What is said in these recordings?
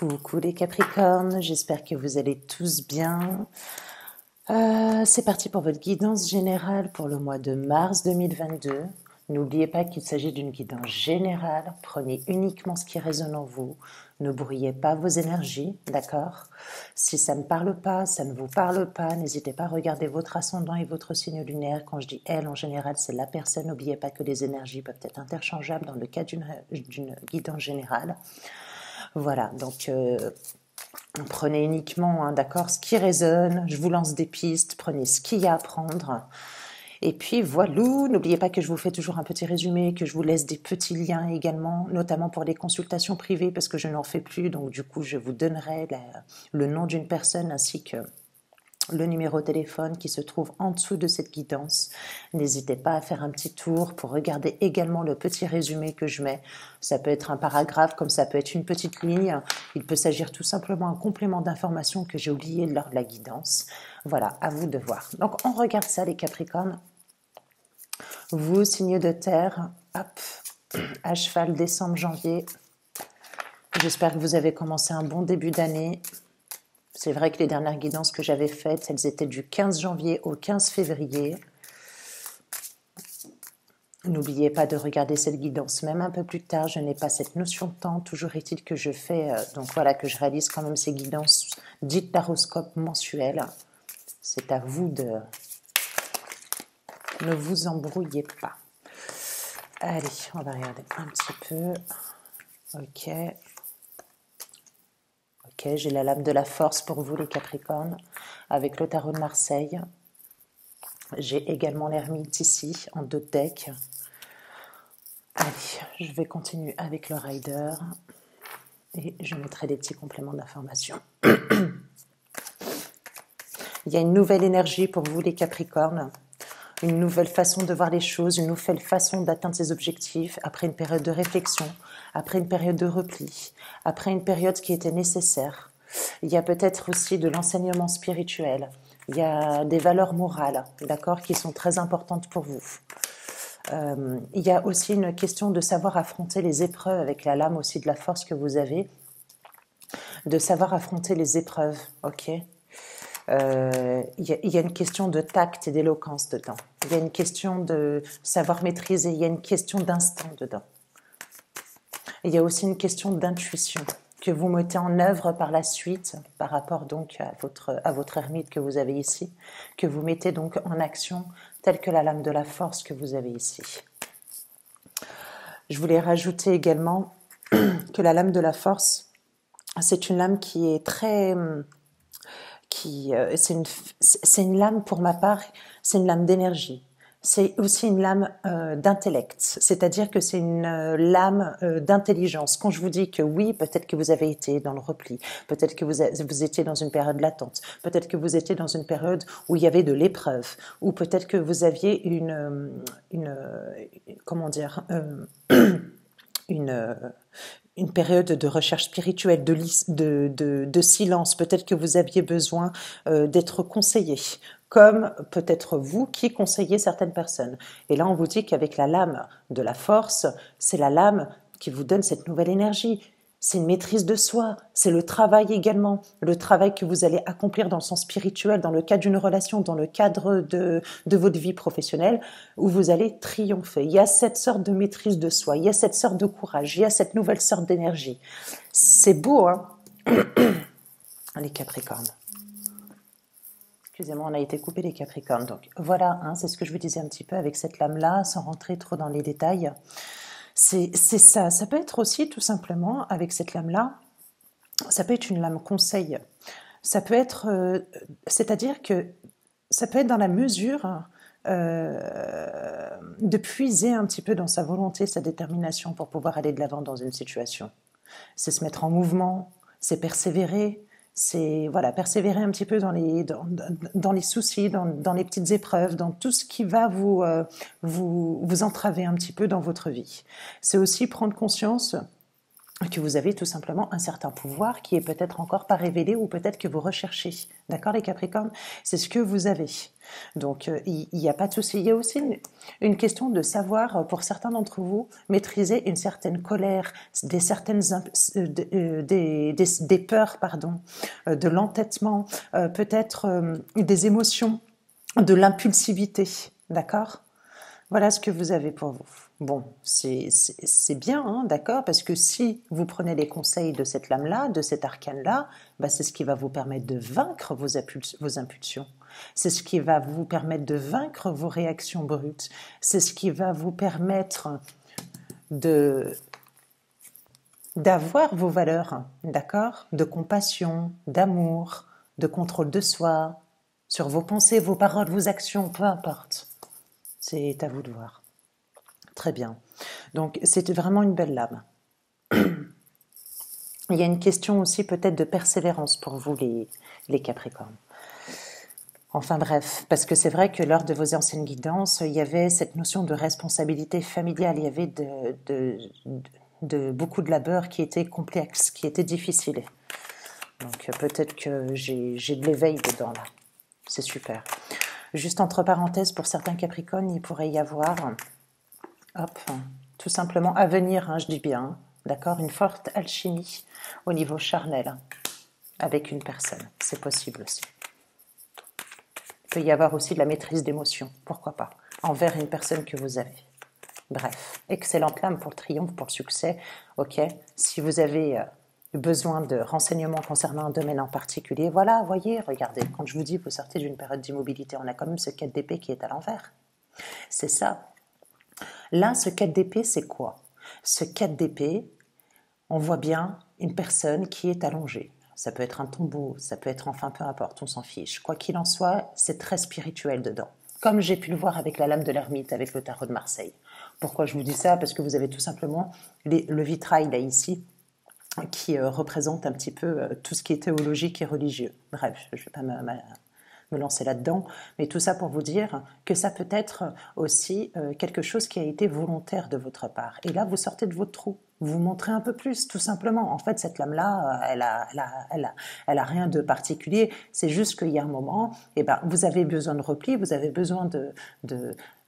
Coucou les Capricornes, j'espère que vous allez tous bien. C'est parti pour votre guidance générale pour le mois de mars 2022. N'oubliez pas qu'il s'agit d'une guidance générale. Prenez uniquement ce qui résonne en vous. Ne brouillez pas vos énergies, d'accord? Si ça ne parle pas, ça ne vous parle pas, n'hésitez pas à regarder votre ascendant et votre signe lunaire. Quand je dis elle, en général, c'est la personne. N'oubliez pas que les énergies peuvent être interchangeables dans le cas d'une guidance générale. Voilà, donc prenez uniquement, d'accord, ce qui résonne. Je vous lance des pistes, prenez ce qu'il y a à prendre. Et puis voilà, n'oubliez pas que je vous fais toujours un petit résumé, que je vous laisse des petits liens également, notamment pour les consultations privées, parce que je n'en fais plus, donc du coup je vous donnerai le nom d'une personne ainsi que le numéro de téléphone qui se trouve en dessous de cette guidance. N'hésitez pas à faire un petit tour pour regarder également le petit résumé que je mets. Ça peut être un paragraphe, comme ça peut être une petite ligne. Il peut s'agir tout simplement d'un complément d'information que j'ai oublié lors de la guidance. Voilà, à vous de voir. Donc on regarde ça les Capricornes. Vous, signe de terre, hop, à cheval, décembre, janvier. J'espère que vous avez commencé un bon début d'année. C'est vrai que les dernières guidances que j'avais faites, elles étaient du 15 janvier au 15 février. N'oubliez pas de regarder cette guidance même un peu plus tard. Je n'ai pas cette notion de temps. Toujours est-il que je fais, donc voilà, que je réalise quand même ces guidances dites taroscope mensuelles. C'est à vous de... Ne vous embrouillez pas. Allez, on va regarder un petit peu. Ok. Ok, j'ai la lame de la force pour vous les Capricornes, avec le tarot de Marseille. J'ai également l'ermite ici, en 2 decks. Allez, je vais continuer avec le rider. Et je mettrai des petits compléments d'information. Il y a une nouvelle énergie pour vous les Capricornes. Une nouvelle façon de voir les choses, une nouvelle façon d'atteindre ses objectifs après une période de réflexion, après une période de repli, après une période qui était nécessaire. Il y a peut-être aussi de l'enseignement spirituel. Il y a des valeurs morales, d'accord, qui sont très importantes pour vous. Il y a aussi une question de savoir affronter les épreuves avec la lame aussi de la force que vous avez, de savoir affronter les épreuves, ok. Il y a une question de tact et d'éloquence dedans. Il y a une question de savoir maîtriser. Il y a une question d'instinct dedans. Il y a aussi une question d'intuition que vous mettez en œuvre par la suite par rapport donc à votre ermite que vous avez ici, que vous mettez donc en action telle que la lame de la force que vous avez ici. Je voulais rajouter également que la lame de la force, c'est une lame qui est très... c'est une lame pour ma part, c'est une lame d'énergie. C'est aussi une lame d'intellect, c'est-à-dire que c'est une lame d'intelligence. Quand je vous dis que oui, peut-être que vous avez été dans le repli, peut-être que vous étiez dans une période latente, peut-être que vous étiez dans une période où il y avait de l'épreuve, ou peut-être que vous aviez comment dire, une période de recherche spirituelle, de silence. Peut-être que vous aviez besoin d'être conseillé, comme peut-être vous qui conseillez certaines personnes. Et là, on vous dit qu'avec la lame de la force, c'est la lame qui vous donne cette nouvelle énergie. C'est une maîtrise de soi, c'est le travail également, le travail que vous allez accomplir dans le sens spirituel, dans le cadre d'une relation, dans le cadre de votre vie professionnelle, où vous allez triompher. Il y a cette sorte de maîtrise de soi, il y a cette sorte de courage, il y a cette nouvelle sorte d'énergie. C'est beau, hein, les Capricornes. Excusez-moi, on a été coupé les Capricornes. Donc voilà, hein, c'est ce que je vous disais un petit peu avec cette lame-là, sans rentrer trop dans les détails. C'est ça. Ça peut être aussi tout simplement, avec cette lame-là, ça peut être une lame conseil. Ça peut être, c'est-à-dire que ça peut être dans la mesure de puiser un petit peu dans sa volonté, sa détermination pour pouvoir aller de l'avant dans une situation. C'est se mettre en mouvement, c'est persévérer, c'est voilà, persévérer un petit peu dans les soucis, dans les petites épreuves, dans tout ce qui va vous entraver un petit peu dans votre vie. C'est aussi prendre conscience que vous avez tout simplement un certain pouvoir qui est peut-être encore pas révélé ou peut-être que vous recherchez. D'accord les Capricornes? C'est ce que vous avez. Donc il n'y a pas de souci. Il y a aussi une question de savoir, pour certains d'entre vous, maîtriser une certaine colère, des peurs, pardon, de l'entêtement, peut-être des émotions, de l'impulsivité. D'accord? Voilà ce que vous avez pour vous. Bon, c'est bien, hein, d'accord, parce que si vous prenez les conseils de cette lame-là, de cet arcane-là, bah, c'est ce qui va vous permettre de vaincre vos impulsions. C'est ce qui va vous permettre de vaincre vos réactions brutes. C'est ce qui va vous permettre d'avoir vos valeurs, d'accord, de compassion, d'amour, de contrôle de soi, sur vos pensées, vos paroles, vos actions, peu importe. C'est à vous de voir. Très bien. Donc, c'était vraiment une belle lame. Il y a une question aussi peut-être de persévérance pour vous, les Capricornes. Enfin bref, parce que c'est vrai que lors de vos anciennes guidances, il y avait cette notion de responsabilité familiale, il y avait beaucoup de labeur qui était complexe, qui était difficile. Donc peut-être que j'ai de l'éveil dedans là. C'est super. Juste entre parenthèses, pour certains Capricornes, il pourrait y avoir, hop, tout simplement à venir, hein, je dis bien, d'accord, une forte alchimie au niveau charnel avec une personne. C'est possible aussi. Il peut y avoir aussi de la maîtrise d'émotions, pourquoi pas, envers une personne que vous avez. Bref, excellente lame pour le triomphe, pour le succès. Ok, si vous avez besoin de renseignements concernant un domaine en particulier, voilà, voyez, regardez, quand je vous dis vous sortez d'une période d'immobilité, on a quand même ce 4 d'épée qui est à l'envers. C'est ça. Là, ce 4 d'épée, c'est quoi? Ce 4 d'épée, on voit bien une personne qui est allongée. Ça peut être un tombeau, ça peut être, enfin, peu importe, on s'en fiche. Quoi qu'il en soit, c'est très spirituel dedans. Comme j'ai pu le voir avec la lame de l'ermite, avec le tarot de Marseille. Pourquoi je vous dis ça? Parce que vous avez tout simplement le vitrail, là, ici, qui représente un petit peu tout ce qui est théologique et religieux. Bref, je ne vais pas me lancer là-dedans, mais tout ça pour vous dire que ça peut être aussi quelque chose qui a été volontaire de votre part. Et là, vous sortez de votre trou, vous montrez un peu plus, tout simplement. En fait, cette lame-là, elle a rien de particulier. C'est juste qu'il y a un moment, eh ben, vous avez besoin de repli, vous avez besoin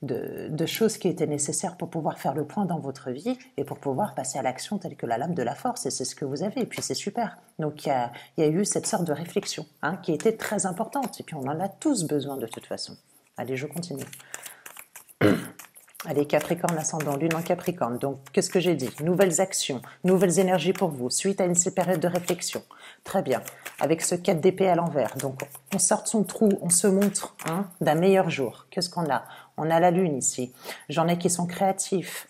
de choses qui étaient nécessaires pour pouvoir faire le point dans votre vie et pour pouvoir passer à l'action telle que la lame de la force. Et c'est ce que vous avez. Et puis, c'est super. Donc, il y a eu cette sorte de réflexion qui était très importante. Et puis, on en a tous besoin de toute façon. Allez, je continue. Allez, Capricorne, ascendant, lune en Capricorne. Donc, qu'est-ce que j'ai dit? Nouvelles actions, nouvelles énergies pour vous, suite à une période de réflexion. Très bien. Avec ce 4 d'épée à l'envers. Donc, on sort de son trou, on se montre d'un meilleur jour. Qu'est-ce qu'on a? On a la lune ici. J'en ai qui sont créatifs.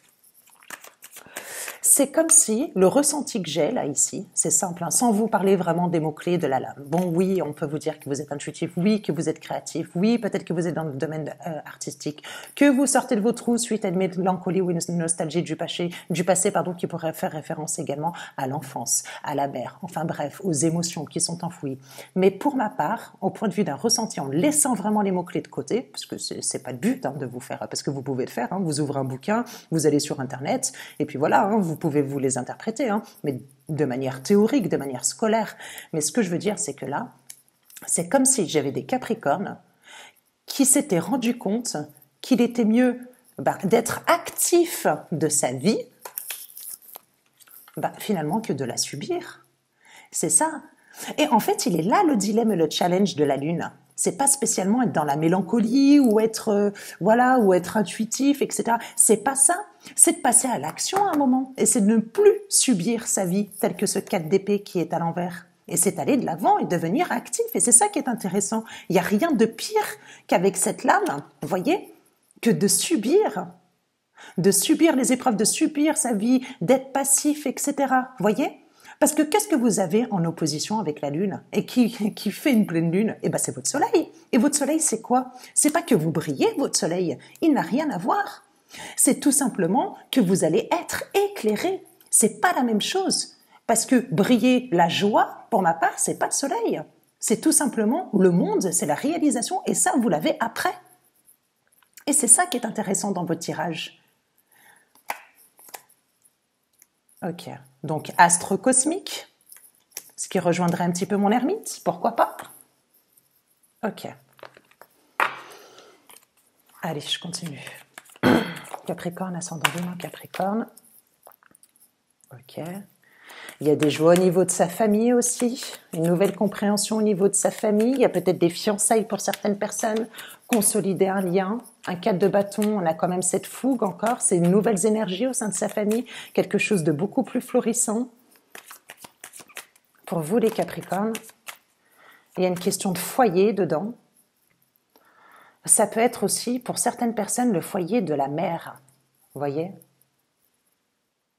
C'est comme si le ressenti que j'ai là ici, c'est simple, sans vous parler vraiment des mots-clés de la lame. Bon, oui, on peut vous dire que vous êtes intuitif, oui, que vous êtes créatif, oui, peut-être que vous êtes dans le domaine artistique, que vous sortez de vos trous suite à une mélancolie ou une nostalgie du passé, qui pourrait faire référence également à l'enfance, à la mère, enfin bref, aux émotions qui sont enfouies. Mais pour ma part, au point de vue d'un ressenti, en laissant vraiment les mots-clés de côté, parce que c'est pas le but de vous faire, parce que vous pouvez le faire, vous ouvrez un bouquin, vous allez sur Internet, et puis voilà, vous pouvez vous les interpréter, mais de manière théorique, de manière scolaire. Mais ce que je veux dire, c'est que là, c'est comme si j'avais des Capricornes qui s'étaient rendus compte qu'il était mieux d'être actif de sa vie, finalement, que de la subir. C'est ça. Et en fait, il est là le dilemme et le challenge de la Lune. C'est pas spécialement être dans la mélancolie ou être ou être intuitif, etc. C'est pas ça. C'est de passer à l'action à un moment et c'est de ne plus subir sa vie tel que ce 4 d'épée qui est à l'envers. Et c'est aller de l'avant et devenir actif. Et c'est ça qui est intéressant. Il n'y a rien de pire qu'avec cette lame, vous voyez, que de subir les épreuves, de subir sa vie, d'être passif, etc. Vous voyez? Parce que qu'est-ce que vous avez en opposition avec la Lune et qui fait une pleine Lune? Eh ben, c'est votre Soleil. Et votre Soleil, c'est quoi? C'est pas que vous brillez, votre Soleil. Il n'a rien à voir. C'est tout simplement que vous allez être éclairé. C'est pas la même chose. Parce que briller, la joie, pour ma part, c'est pas le Soleil. C'est tout simplement le monde, c'est la réalisation. Et ça, vous l'avez après. Et c'est ça qui est intéressant dans votre tirage. Ok. Donc, astre cosmique, ce qui rejoindrait un petit peu mon ermite, pourquoi pas? Ok. Allez, je continue. Capricorne, ascendant Lune, Capricorne. Ok. Il y a des joies au niveau de sa famille aussi, une nouvelle compréhension au niveau de sa famille. Il y a peut-être des fiançailles pour certaines personnes, consolider un lien, un 4 de bâton, on a quand même cette fougue encore, c'est une nouvelle énergie au sein de sa famille, quelque chose de beaucoup plus florissant. Pour vous les Capricornes, il y a une question de foyer dedans. Ça peut être aussi, pour certaines personnes, le foyer de la mère, vous voyez?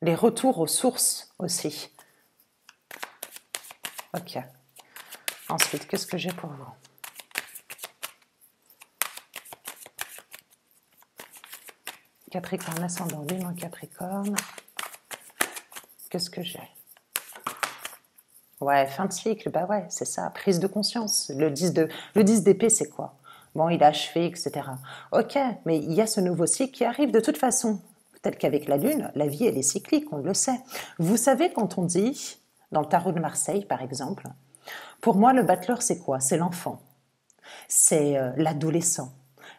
Les retours aux sources aussi. Ok. Ensuite, qu'est-ce que j'ai pour vous? Capricorne, ascendant Lune en Capricorne. Qu'est-ce que j'ai? Ouais, fin de cycle, bah ouais, c'est ça, prise de conscience. Le 10 d'épée, c'est quoi? Bon, il a achevé, etc. Ok, mais il y a ce nouveau cycle qui arrive de toute façon. Tel qu'avec la Lune, la vie, elle est cyclique, on le sait. Vous savez, quand on dit, dans le tarot de Marseille, par exemple, pour moi, le battleur, c'est quoi? C'est l'enfant. C'est l'adolescent.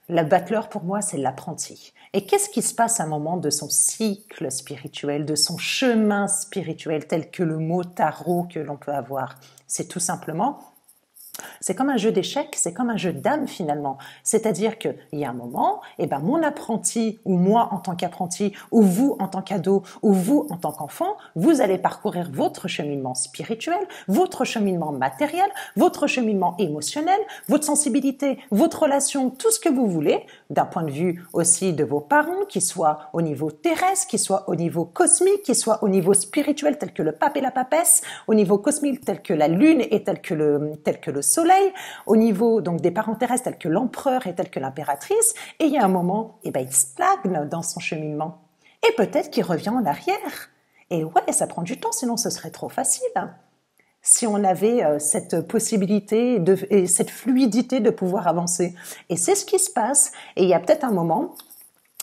Le battleur, pour moi, c'est l'apprenti. Et qu'est-ce qui se passe à un moment de son cycle spirituel, de son chemin spirituel, tel que le mot tarot que l'on peut avoir? C'est tout simplement, c'est comme un jeu d'échecs, c'est comme un jeu de dames finalement. C'est-à-dire qu'il y a un moment, mon apprenti, ou moi en tant qu'apprenti, ou vous en tant qu'ado, ou vous en tant qu'enfant, vous allez parcourir votre cheminement spirituel, votre cheminement matériel, votre cheminement émotionnel, votre sensibilité, votre relation, tout ce que vous voulez, d'un point de vue aussi de vos parents, qui soit au niveau terrestre, qui soit au niveau cosmique, qui soit au niveau spirituel tel que le pape et la papesse, au niveau cosmique tel que la lune et tel que le soleil, au niveau donc des parents terrestres tels que l'empereur et tel que l'impératrice, et il y a un moment, il stagne dans son cheminement. Et peut-être qu'il revient en arrière. Et ouais, ça prend du temps, sinon ce serait trop facile. Si on avait cette possibilité et cette fluidité de pouvoir avancer. Et c'est ce qui se passe. Et il y a peut-être un moment,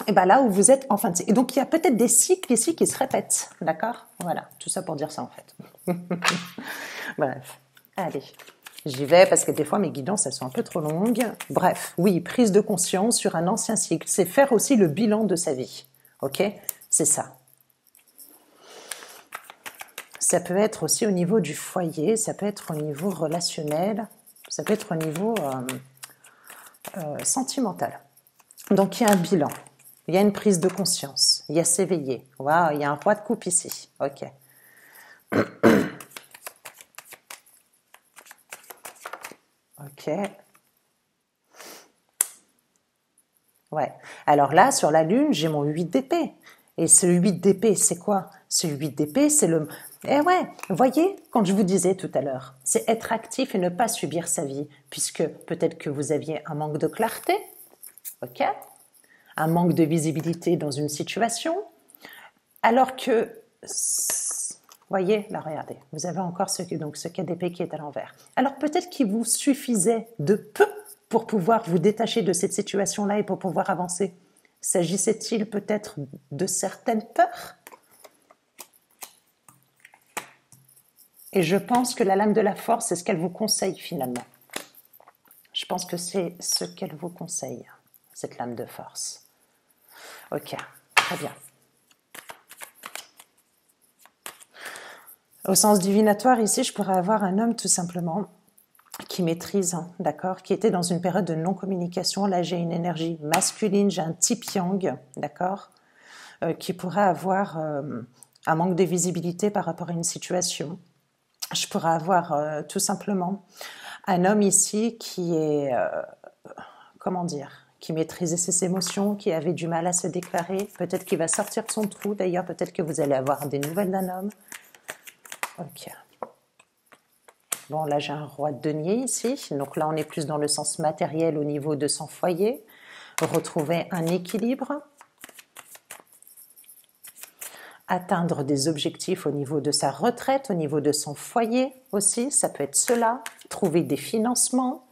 là où vous êtes en fin de cycle. Et donc il y a peut-être des cycles ici qui se répètent. D'accord? Voilà, tout ça pour dire ça en fait. Bref, allez. J'y vais parce que des fois mes guidances elles sont un peu trop longues. Bref, oui, prise de conscience sur un ancien cycle, c'est faire aussi le bilan de sa vie. Ok? C'est ça. Ça peut être aussi au niveau du foyer, ça peut être au niveau relationnel, ça peut être au niveau sentimental. Donc il y a un bilan, il y a une prise de conscience, il y a s'éveiller. Waouh, il y a un roi de coupe ici. Ok. Ok. Ouais. Alors là, sur la Lune, j'ai mon 8 d'épée. Et ce 8 d'épée, c'est quoi? Ce 8 d'épée, c'est le... Eh ouais, voyez, quand je vous disais tout à l'heure, c'est être actif et ne pas subir sa vie, puisque peut-être que vous aviez un manque de clarté, ok? Un manque de visibilité dans une situation, alors que... Voyez, là, regardez, vous avez encore ce 4 d'épée qui est à l'envers. Alors peut-être qu'il vous suffisait de peu pour pouvoir vous détacher de cette situation-là et pour pouvoir avancer. S'agissait-il peut-être de certaines peurs? Et je pense que la lame de la force, c'est ce qu'elle vous conseille finalement. Je pense que c'est ce qu'elle vous conseille, cette lame de force. Ok, très bien. Au sens divinatoire, ici, je pourrais avoir un homme tout simplement qui maîtrise, d'accord, qui était dans une période de non-communication. Là, j'ai une énergie masculine, j'ai un type yang, d'accord, qui pourrait avoir un manque de visibilité par rapport à une situation. Je pourrais avoir tout simplement un homme ici qui est, comment dire, qui maîtrisait ses émotions, qui avait du mal à se déclarer. Peut-être qu'il va sortir de son trou, d'ailleurs, peut-être que vous allez avoir des nouvelles d'un homme. Ok. Bon, là, j'ai un roi de denier ici. Donc là, on est plus dans le sens matériel au niveau de son foyer. Retrouver un équilibre. Atteindre des objectifs au niveau de sa retraite, au niveau de son foyer aussi. Ça peut être cela. Trouver des financements.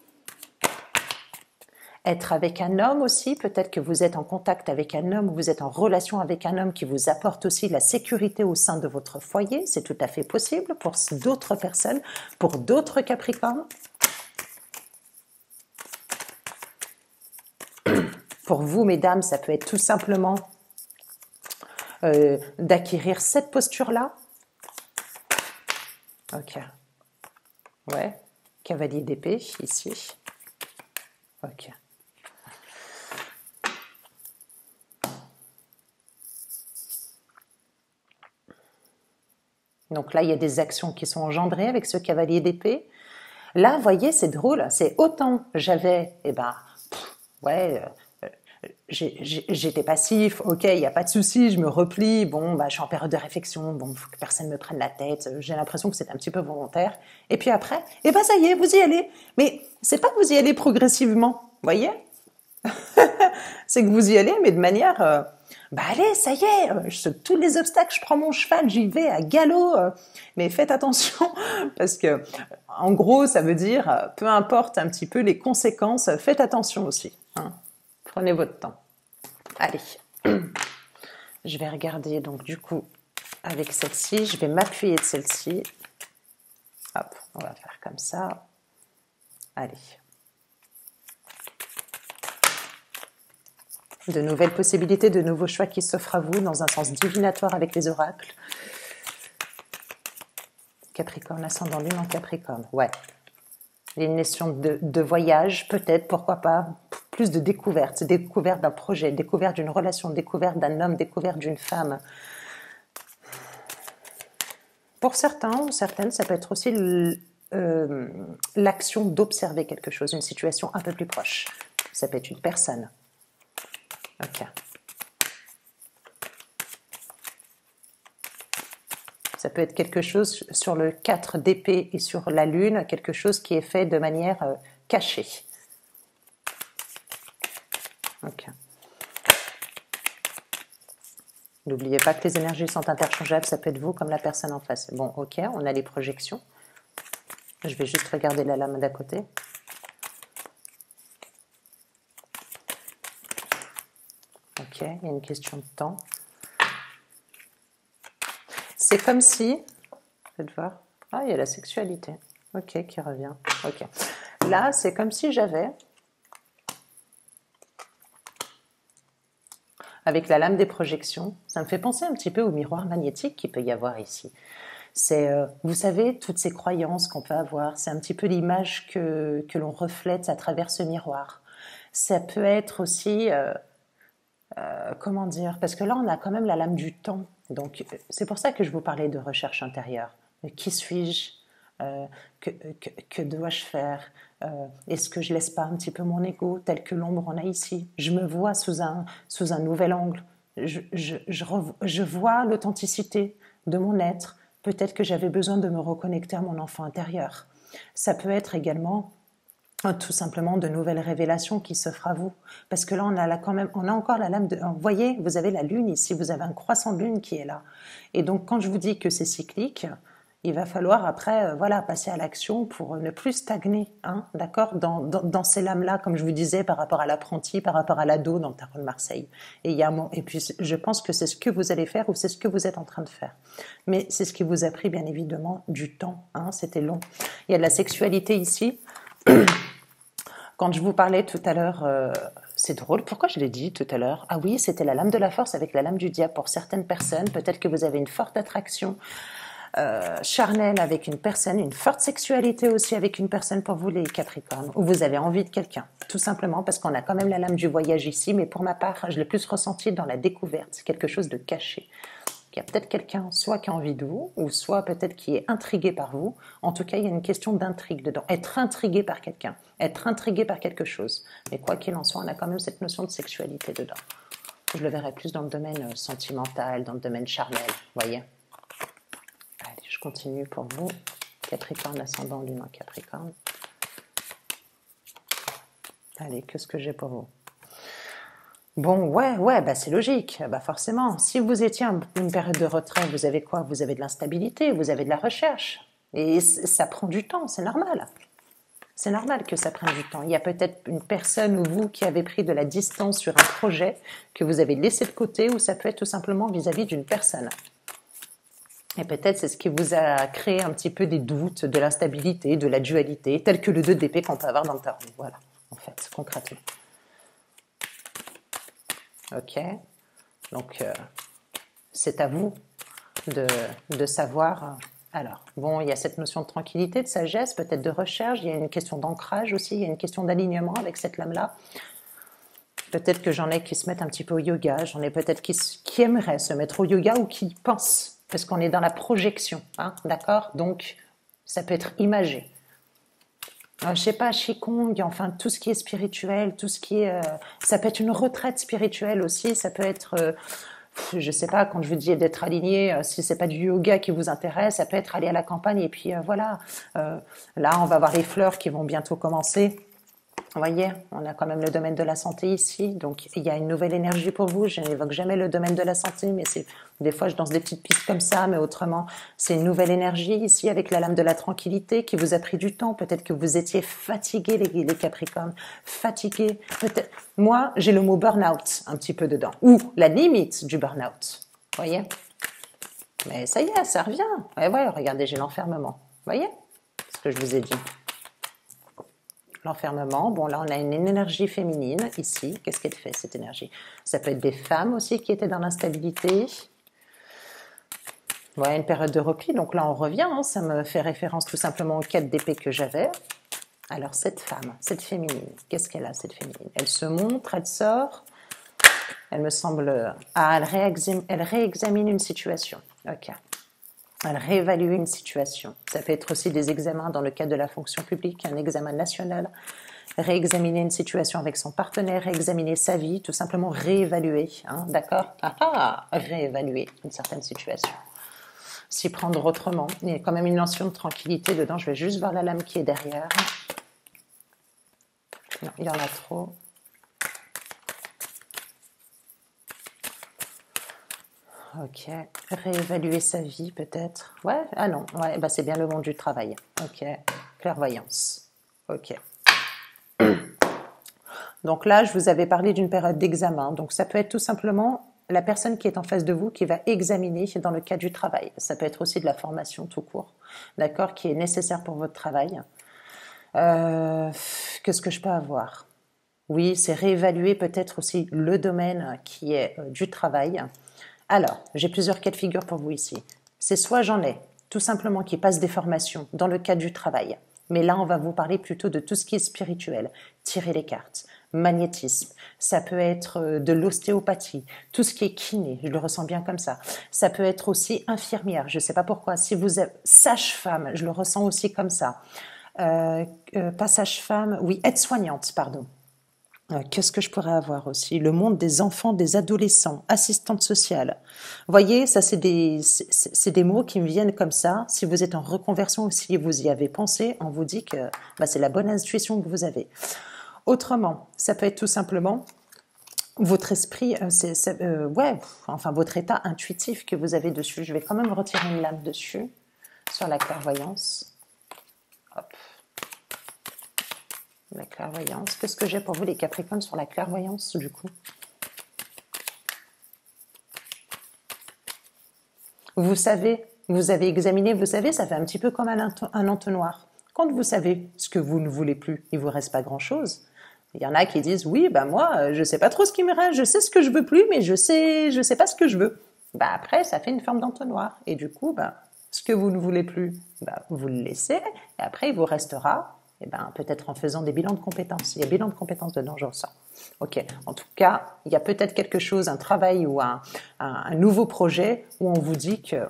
Être avec un homme aussi, peut-être que vous êtes en contact avec un homme ou vous êtes en relation avec un homme qui vous apporte aussi la sécurité au sein de votre foyer. C'est tout à fait possible pour d'autres personnes, pour d'autres Capricornes. Pour vous, mesdames, ça peut être tout simplement d'acquérir cette posture-là. Ok. Ouais. Cavalier d'épée, ici. Ok. Donc là, il y a des actions qui sont engendrées avec ce cavalier d'épée. Là, vous voyez, c'est drôle. C'est autant j'avais, ouais, j'étais passif, ok, il n'y a pas de souci, je me replie, bon, je suis en période de réflexion, bon, faut que personne me prenne la tête, j'ai l'impression que c'est un petit peu volontaire. Et puis après, ça y est, vous y allez. Mais c'est pas que vous y allez progressivement, vous voyez? C'est que vous y allez, mais de manière, allez, ça y est, je saute tous les obstacles, je prends mon cheval, j'y vais à galop. Mais faites attention, parce que, en gros, ça veut dire, peu importe un petit peu les conséquences, faites attention aussi. Hein. Prenez votre temps. Allez, je vais regarder, donc du coup, avec celle-ci, je vais m'appuyer de celle-ci. Hop, on va faire comme ça. Allez. De nouvelles possibilités, de nouveaux choix qui s'offrent à vous dans un sens divinatoire avec les oracles. Capricorne, ascendant lune en Capricorne, ouais. Il y a une notion de voyage, peut-être, pourquoi pas, plus de découverte d'un projet, découverte d'une relation, découverte d'un homme, découverte d'une femme. Pour certains ou certaines, ça peut être aussi l'action d'observer quelque chose, une situation un peu plus proche. Ça peut être une personne. Ok. Ça peut être quelque chose sur le 4 d'épée et sur la lune, quelque chose qui est fait de manière cachée. Ok. N'oubliez pas que les énergies sont interchangeables, ça peut être vous comme la personne en face. Bon, ok, on a les projections. Je vais juste regarder la lame d'à côté. Ok, il y a une question de temps. C'est comme si, faites voir, il y a la sexualité, ok, qui revient, ok. Là, c'est comme si j'avais, avec la lame des projections, ça me fait penser un petit peu au miroir magnétique qu'il peut y avoir ici. C'est, vous savez, toutes ces croyances qu'on peut avoir, c'est un petit peu l'image que l'on reflète à travers ce miroir. Ça peut être aussi, comment dire, parce que là, on a quand même la lame du temps. Donc, c'est pour ça que je vous parlais de recherche intérieure. Qui suis-je? Que dois-je faire? Est-ce que je laisse pas un petit peu mon ego tel que l'ombre en a ici? Je me vois sous un nouvel angle. Je vois l'authenticité de mon être. Peut-être que j'avais besoin de me reconnecter à mon enfant intérieur. Ça peut être également tout simplement de nouvelles révélations qui s'offrent à vous. Parce que là, on a encore la lame de... Vous voyez, vous avez la lune ici, vous avez un croissant de lune qui est là. Et donc, quand je vous dis que c'est cyclique, il va falloir après, passer à l'action pour ne plus stagner, hein, d'accord, dans ces lames-là, comme je vous disais, par rapport à l'apprenti, par rapport à l'ado dans le tarot de Marseille. Et puis, je pense que c'est ce que vous allez faire ou c'est ce que vous êtes en train de faire. Mais c'est ce qui vous a pris, bien évidemment, du temps, hein, c'était long. Il y a de la sexualité ici. Quand je vous parlais tout à l'heure, c'est drôle, pourquoi je l'ai dit tout à l'heure? Ah oui, c'était la lame de la force avec la lame du diable pour certaines personnes. Peut-être que vous avez une forte attraction charnelle avec une personne, une forte sexualité aussi avec une personne pour vous les Capricornes, ou vous avez envie de quelqu'un, tout simplement parce qu'on a quand même la lame du voyage ici, mais pour ma part, je l'ai plus ressenti dans la découverte, c'est quelque chose de caché. Il y a peut-être quelqu'un soit qui a envie de vous, ou soit peut-être qui est intrigué par vous. En tout cas, il y a une question d'intrigue dedans. Être intrigué par quelqu'un, être intrigué par quelque chose. Mais quoi qu'il en soit, on a quand même cette notion de sexualité dedans. Je le verrai plus dans le domaine sentimental, dans le domaine charnel, vous voyez. Allez, je continue pour vous. Capricorne, ascendant lune en Capricorne. Allez, qu'est-ce que j'ai pour vous? Bon, ouais, c'est logique, forcément. Si vous étiez une période de retrait, vous avez quoi? Vous avez de l'instabilité, vous avez de la recherche. Et ça prend du temps, c'est normal. C'est normal que ça prenne du temps. Il y a peut-être une personne ou vous qui avez pris de la distance sur un projet que vous avez laissé de côté, ou ça peut être tout simplement vis-à-vis d'une personne. Et peut-être c'est ce qui vous a créé un petit peu des doutes, de l'instabilité, de la dualité, tel que le 2 d'épée qu'on peut avoir dans le tarot. Voilà, en fait, concrètement. Ok, donc c'est à vous de savoir. Alors, bon, il y a cette notion de tranquillité, de sagesse, peut-être de recherche, il y a une question d'ancrage aussi, il y a une question d'alignement avec cette lame-là. Peut-être que j'en ai qui se mettent un petit peu au yoga, j'en ai peut-être qui aimeraient se mettre au yoga ou qui pensent, parce qu'on est dans la projection, hein, d'accord? Donc, ça peut être imagé. Je sais pas, Qigong, enfin tout ce qui est spirituel, tout ce qui est, ça peut être une retraite spirituelle aussi, ça peut être, je sais pas, quand je vous dis d'être aligné, si c'est pas du yoga qui vous intéresse, ça peut être aller à la campagne et puis voilà, là on va voir les fleurs qui vont bientôt commencer. Vous voyez, on a quand même le domaine de la santé ici, donc il y a une nouvelle énergie pour vous. Je n'évoque jamais le domaine de la santé, mais c'est des fois je danse des petites pistes comme ça, mais autrement, c'est une nouvelle énergie ici avec la lame de la tranquillité qui vous a pris du temps. Peut-être que vous étiez fatigués, les Capricornes, fatigués. Peut-être. Moi, j'ai le mot burn-out un petit peu dedans, ou la limite du burn-out. Vous voyez? Mais ça y est, ça revient. Ouais, regardez, j'ai l'enfermement. Vous voyez ce que je vous ai dit? L'enfermement, bon là on a une énergie féminine ici, qu'est-ce qu'elle fait cette énergie? Ça peut être des femmes aussi qui étaient dans l'instabilité. Voilà, une période de repli, donc là on revient, hein, ça me fait référence tout simplement aux 4 d'épée que j'avais. Alors cette femme, cette féminine, qu'est-ce qu'elle a cette féminine? Elle se montre, elle sort, elle me semble... Ah, elle réexamine une situation, ok. Elle réévalue une situation. Ça peut être aussi des examens dans le cadre de la fonction publique, un examen national, réexaminer une situation avec son partenaire, réexaminer sa vie, tout simplement réévaluer, hein, d'accord? Réévaluer une certaine situation. S'y prendre autrement. Il y a quand même une notion de tranquillité dedans. Je vais juste voir la lame qui est derrière. Non, il y en a trop. Ok, réévaluer sa vie peut-être. Ouais, ah non, ouais, bah c'est bien le monde du travail. Ok, clairvoyance. Ok. Donc là, je vous avais parlé d'une période d'examen. Donc ça peut être tout simplement la personne qui est en face de vous qui va examiner dans le cadre du travail. Ça peut être aussi de la formation tout court, d'accord, qui est nécessaire pour votre travail. Qu'est-ce que je peux avoir? Oui, c'est réévaluer peut-être aussi le domaine qui est du travail. Alors, j'ai plusieurs cas de figure pour vous ici. C'est soit j'en ai tout simplement qui passent des formations dans le cadre du travail, mais là on va vous parler plutôt de tout ce qui est spirituel, tirer les cartes, magnétisme, ça peut être de l'ostéopathie, tout ce qui est kiné, je le ressens bien comme ça. Ça peut être aussi infirmière, je ne sais pas pourquoi, si vous êtes sage-femme, je le ressens aussi comme ça. Pas sage-femme, oui, aide-soignante, pardon. Qu'est-ce que je pourrais avoir aussi? Le monde des enfants, des adolescents, assistante sociale. Vous voyez, ça c'est des mots qui me viennent comme ça. Si vous êtes en reconversion ou si vous y avez pensé, on vous dit que bah, c'est la bonne intuition que vous avez. Autrement, ça peut être tout simplement votre esprit, ouais, enfin votre état intuitif que vous avez dessus. Je vais quand même retirer une lame dessus, sur la clairvoyance. Hop. La clairvoyance. Qu'est-ce que j'ai pour vous les Capricornes sur la clairvoyance du coup? Vous savez, vous avez examiné, vous savez, ça fait un petit peu comme un entonnoir. Quand vous savez ce que vous ne voulez plus, il vous reste pas grand-chose. Il y en a qui disent oui, bah moi, je sais pas trop ce qui me reste, je sais ce que je veux plus, mais je sais pas ce que je veux. Bah après, ça fait une forme d'entonnoir. Et du coup, bah, ce que vous ne voulez plus, bah, vous le laissez, et après, il vous restera. Eh ben, peut-être en faisant des bilans de compétences. Il y a bilan de compétences dedans, je ressens. Ok. En tout cas, il y a peut-être quelque chose, un travail ou un nouveau projet où on vous dit que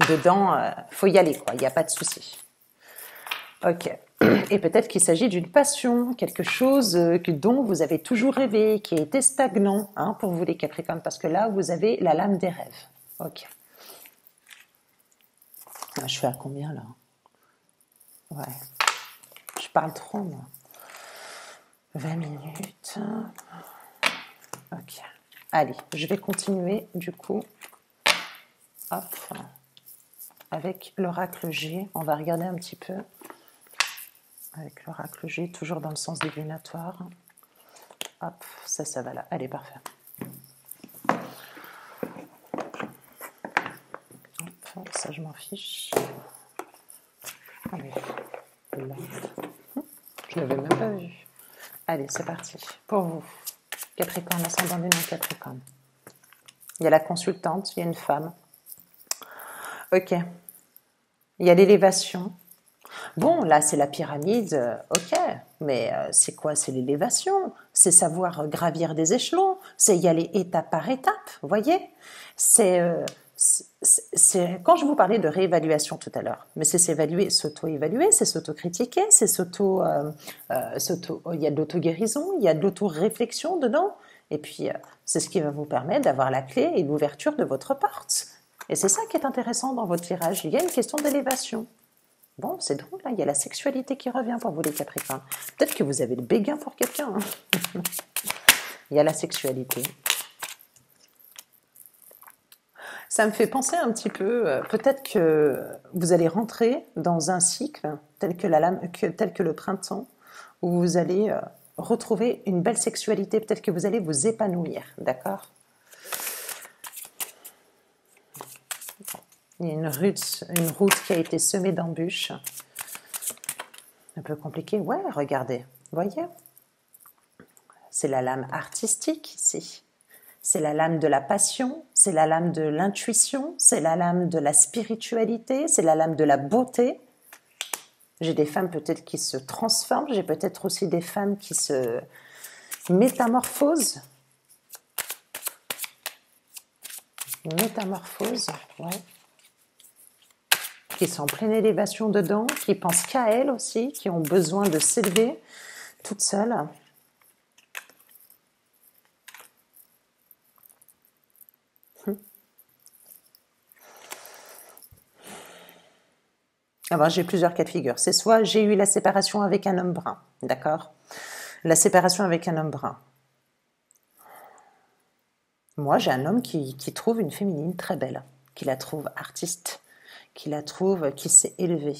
dedans, faut y aller, quoi. Il n'y a pas de souci. Ok. Et peut-être qu'il s'agit d'une passion, quelque chose dont vous avez toujours rêvé, qui a été stagnant, hein, pour vous les Capricornes, parce que là, vous avez la lame des rêves. Ok. Je suis à combien là? Ouais. Je parle trop, moi. 20 minutes. Ok. Allez, je vais continuer, du coup. Hop. Avec l'oracle G, on va regarder un petit peu. avec l'oracle J, toujours dans le sens divinatoire. Hop, ça va là. Allez, parfait. Hop, ça, je m'en fiche. Allez, là. Je ne l'avais même pas vu. Allez, c'est parti. Pour vous, Capricorne, ascendant du nom Capricorne. Il y a la consultante, il y a une femme. Ok. Il y a l'élévation. Bon, là, c'est la pyramide, ok. Mais c'est quoi? C'est l'élévation. C'est savoir gravir des échelons. C'est y aller étape par étape, vous voyez? Quand je vous parlais de réévaluation tout à l'heure, mais c'est s'évaluer, s'auto-évaluer, c'est s'auto-critiquer, c'est il y a de l'auto-guérison, il y a de l'auto-réflexion dedans, et puis c'est ce qui va vous permettre d'avoir la clé et l'ouverture de votre porte. Et c'est ça qui est intéressant dans votre tirage, il y a une question d'élévation. Bon, c'est drôle, là, il y a la sexualité qui revient pour vous les Capricornes. Peut-être que vous avez le béguin pour quelqu'un. Hein. Il y a la sexualité. Ça me fait penser un petit peu, peut-être que vous allez rentrer dans un cycle tel que le printemps, où vous allez retrouver une belle sexualité, peut-être que vous allez vous épanouir, d'accord? Il y a une route qui a été semée d'embûches. Un peu compliqué. Ouais, regardez, voyez? C'est la lame artistique ici. C'est la lame de la passion, c'est la lame de l'intuition, c'est la lame de la spiritualité, c'est la lame de la beauté. J'ai des femmes peut-être qui se transforment, j'ai peut-être aussi des femmes qui se métamorphosent. Métamorphose, ouais. Qui sont en pleine élévation dedans, qui pensent qu'à elles aussi, qui ont besoin de s'élever toutes seules. Alors, j'ai plusieurs cas de figure. C'est soit j'ai eu la séparation avec un homme brun, d'accord? La séparation avec un homme brun. Moi, j'ai un homme qui trouve une féminine très belle, qui la trouve artiste, qui la trouve, qui s'est élevée.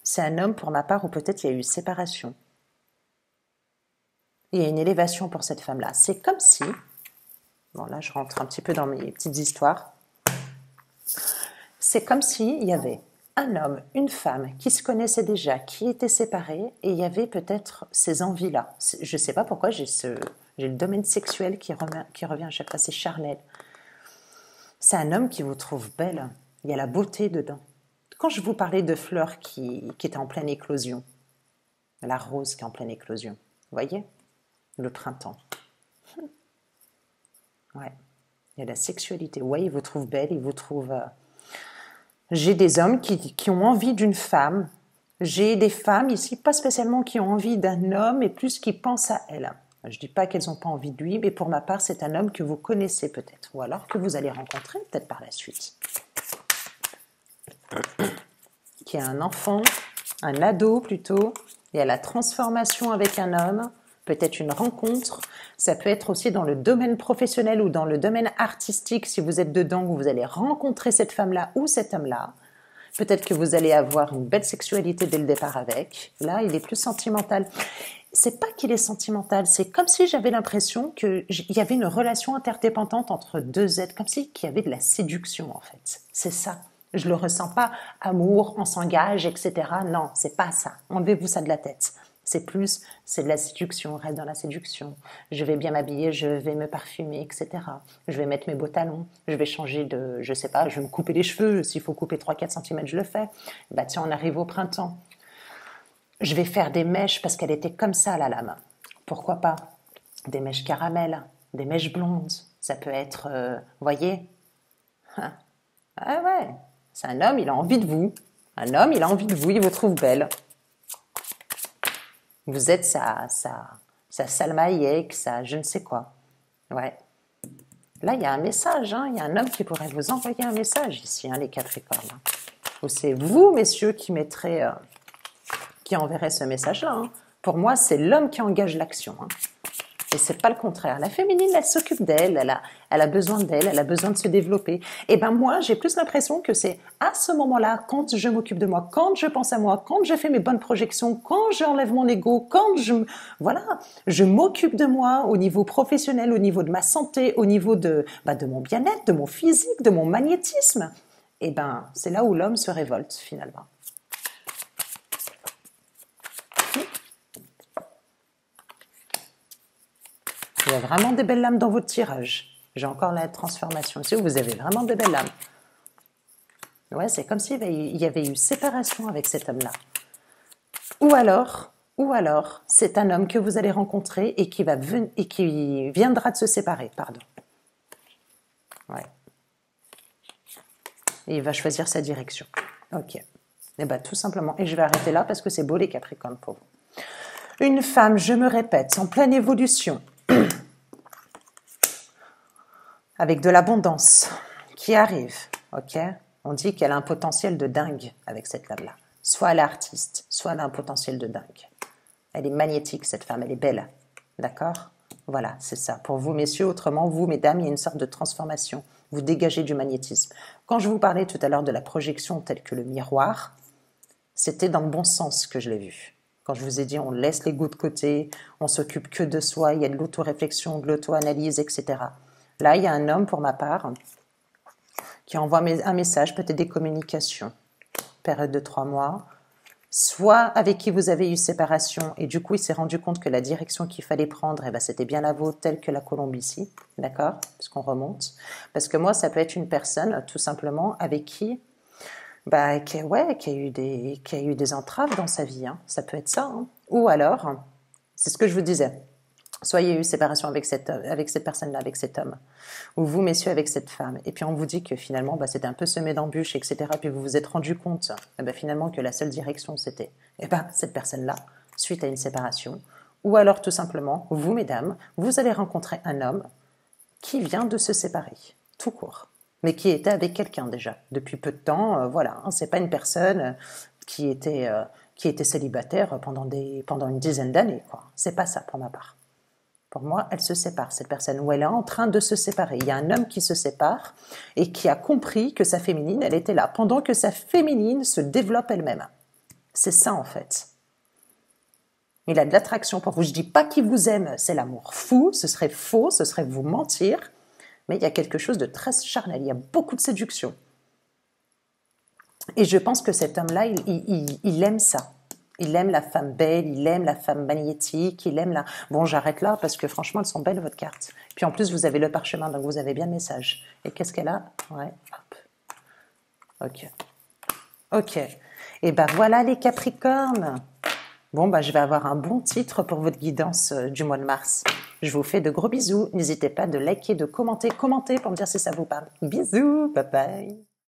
C'est un homme, pour ma part, où peut-être il y a eu séparation. Il y a une élévation pour cette femme-là. C'est comme si, bon là je rentre un petit peu dans mes petites histoires, c'est comme s'il y avait un homme, une femme qui se connaissaient déjà, qui étaient séparés, et il y avait peut-être ces envies-là. Je ne sais pas pourquoi j'ai le domaine sexuel qui revient à chaque fois, c'est charnel. C'est un homme qui vous trouve belle, il y a la beauté dedans. Quand je vous parlais de fleurs qui étaient en pleine éclosion, la rose qui est en pleine éclosion, vous voyez? Le printemps. Ouais, il y a la sexualité. Ouais, il vous trouve belle, il vous trouve... J'ai des hommes qui ont envie d'une femme. J'ai des femmes ici, pas spécialement qui ont envie d'un homme, mais plus qui pensent à elle. Je ne dis pas qu'elles n'ont pas envie de lui, mais pour ma part, c'est un homme que vous connaissez peut-être, ou alors que vous allez rencontrer peut-être par la suite. Qui a un enfant, un ado plutôt. Il y a la transformation avec un homme, peut-être une rencontre. Ça peut être aussi dans le domaine professionnel ou dans le domaine artistique, si vous êtes dedans, où vous allez rencontrer cette femme-là ou cet homme-là. Peut-être que vous allez avoir une belle sexualité dès le départ avec. Là, il est plus sentimental. C'est pas qu'il est sentimental, c'est comme si j'avais l'impression qu'il y avait une relation interdépendante entre deux êtres, comme si qu'il y avait de la séduction en fait. C'est ça. Je le ressens pas, amour, on s'engage, etc. Non, c'est pas ça. Enlevez-vous ça de la tête. C'est de la séduction, on reste dans la séduction. Je vais bien m'habiller, je vais me parfumer, etc. Je vais mettre mes beaux talons, je vais changer de, je sais pas, je vais me couper les cheveux. S'il faut couper 3-4 cm, je le fais. Bah tiens, on arrive au printemps. Je vais faire des mèches parce qu'elle était comme ça, la lame. Pourquoi pas? Des mèches caramel, des mèches blondes. Ça peut être, voyez? Ah ouais, c'est un homme, il a envie de vous. Un homme, il a envie de vous, il vous trouve belle. Vous êtes sa Salma Hayek, sa je ne sais quoi. Ouais. Là, il y a un message, hein. Il y a un homme qui pourrait vous envoyer un message ici, hein, les Capricornes. Ou c'est vous, messieurs, qui enverrez ce message-là. Hein. Pour moi, c'est l'homme qui engage l'action. Hein. Et c'est pas le contraire. La féminine, elle s'occupe d'elle, elle a besoin d'elle, elle a besoin de se développer. Et ben moi, j'ai plus l'impression que c'est à ce moment-là, quand je m'occupe de moi, quand je pense à moi, quand je fais mes bonnes projections, quand j'enlève mon ego, voilà, je m'occupe de moi au niveau professionnel, au niveau de ma santé, au niveau de mon bien-être, de mon physique, de mon magnétisme. Et ben, c'est là où l'homme se révolte finalement. Il y a vraiment des belles lames dans votre tirage. J'ai encore la transformation ici, vous avez vraiment des belles lames. Ouais, c'est comme s'il y avait eu séparation avec cet homme-là. Ou alors, c'est un homme que vous allez rencontrer et qui viendra de se séparer, pardon. Ouais. Et il va choisir sa direction. Ok. Et bien, tout simplement. Et je vais arrêter là parce que c'est beau les Capricornes pour vous. Une femme, je me répète, en pleine évolution, avec de l'abondance qui arrive, ok? On dit qu'elle a un potentiel de dingue avec cette femme-là. Soit elle est artiste, soit elle a un potentiel de dingue. Elle est magnétique, cette femme, elle est belle, d'accord? Voilà, c'est ça. Pour vous, messieurs, autrement, vous, mesdames, il y a une sorte de transformation. Vous dégagez du magnétisme. Quand je vous parlais tout à l'heure de la projection telle que le miroir, c'était dans le bon sens que je l'ai vu. Quand je vous ai dit, on laisse l'ego de côté, on s'occupe que de soi, il y a de l'auto-réflexion, de l'auto-analyse, etc. Là, il y a un homme, pour ma part, qui envoie un message, peut-être des communications, période de 3 mois, soit avec qui vous avez eu séparation, et du coup, il s'est rendu compte que la direction qu'il fallait prendre, eh ben, c'était bien la vôtre, telle que la colombe ici, d'accord? Parce qu'on remonte. Parce que moi, ça peut être une personne, tout simplement, avec qui qui a eu des entraves dans sa vie. Hein. Ça peut être ça. Hein. Ou alors, c'est ce que je vous disais, soit il y a eu séparation avec cette personne-là, avec cet homme, ou vous, messieurs, avec cette femme. Et puis on vous dit que finalement, c'était un peu semé d'embûches, etc. Puis vous vous êtes rendu compte, finalement, que la seule direction, c'était cette personne-là, suite à une séparation. Ou alors, tout simplement, vous, mesdames, vous allez rencontrer un homme qui vient de se séparer, tout court. Mais qui était avec quelqu'un déjà, depuis peu de temps, voilà. Hein, c'est pas une personne qui était célibataire pendant une dizaine d'années, quoi. C'est pas ça pour ma part. Pour moi, elle se sépare, cette personne, ou elle est en train de se séparer. Il y a un homme qui se sépare et qui a compris que sa féminine, elle était là, pendant que sa féminine se développe elle-même. C'est ça, en fait. Il a de l'attraction pour vous. Je dis pas qu'il vous aime, c'est l'amour fou, ce serait faux, ce serait vous mentir. Mais il y a quelque chose de très charnel, il y a beaucoup de séduction. Et je pense que cet homme-là, il aime ça. Il aime la femme belle, il aime la femme magnétique, il aime la... Bon, j'arrête là parce que franchement, elles sont belles, votre carte. Puis en plus, vous avez le parchemin, donc vous avez bien le message. Et qu'est-ce qu'elle a? Ouais, hop. Ok. Ok. Et voilà les Capricornes. Bon, je vais avoir un bon titre pour votre guidance du mois de mars. Je vous fais de gros bisous. N'hésitez pas de liker, de commenter pour me dire si ça vous parle. Bisous, bye bye.